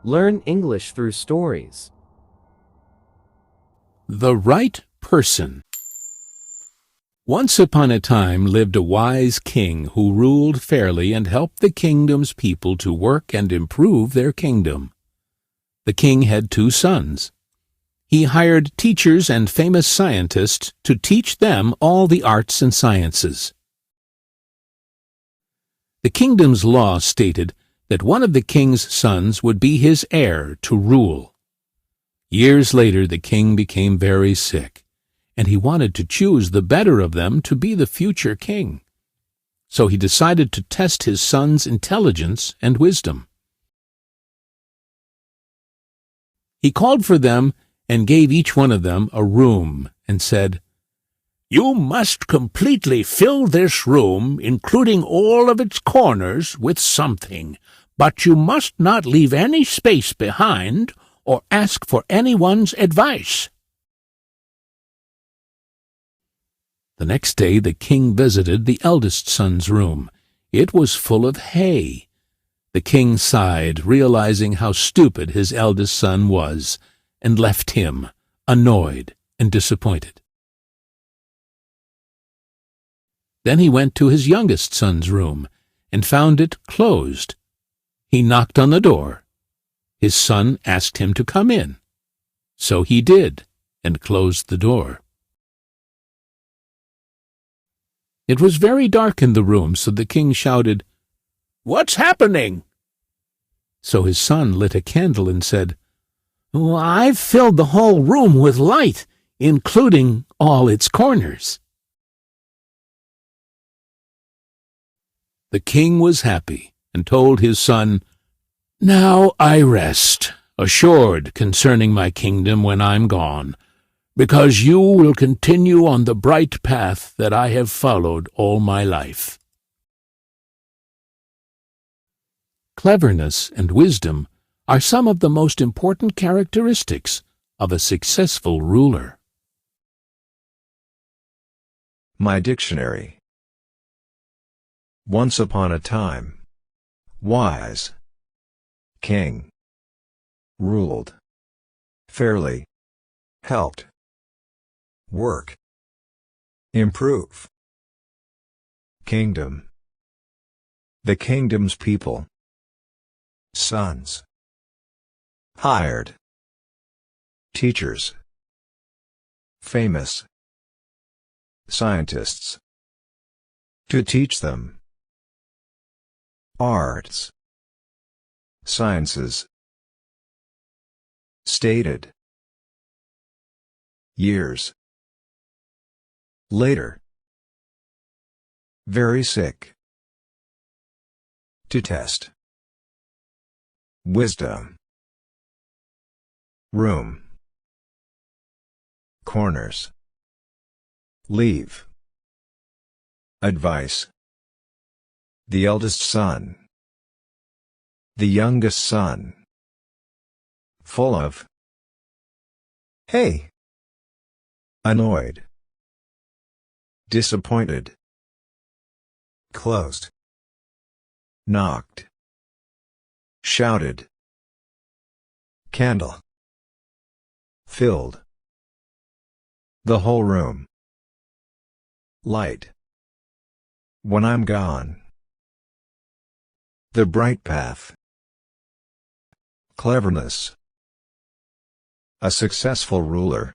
Learn English through stories. The right person. Once upon a time lived a wise king who ruled fairly and helped the kingdom's people to work and improve their kingdom. The king had 2 sons. He hired teachers and famous scientists to teach them all the arts and sciences. The kingdom's law stated that one of the king's sons would be his heir to rule. Years later, the king became very sick, and he wanted to choose the better of them to be the future king. So he decided to test his son's intelligence and wisdom. He called for them and gave each one of them a room and said, "You must completely fill this room, including all of its corners, with something, but you must not leave any space behind or ask for anyone's advice." The next day the king visited the eldest son's room. It was full of hay. The king sighed, realizing how stupid his eldest son was, and left him, annoyed and disappointed. Then he went to his youngest son's room and found it closed. He knocked on the door. His son asked him to come in. So he did, and closed the door. It was very dark in the room, so the king shouted, "What's happening?" So his son lit a candle and said, "Well, I've filled the whole room with light, including all its corners." The king was happy and told his son, "Now I rest, assured concerning my kingdom when I'm gone, because you will continue on the bright path that I have followed all my life." Cleverness and wisdom are some of the most important characteristics of a successful ruler. My dictionary. Once upon a time. Wise. King. Ruled. Fairly. Helped. Work. Improve. Kingdom. The kingdom's people. Sons. Hired. Teachers. Famous. Scientists. To teach them. Arts. Sciences. Stated. Years. Later. Very sick. To test. Wisdom. Room. Corners. Leave. Advice. The eldest son. The youngest son. Full of. Hey. Annoyed. Disappointed. Closed. Knocked. Shouted. Candle. Filled. The whole room. Light. When I'm gone. The bright path. Cleverness. A successful ruler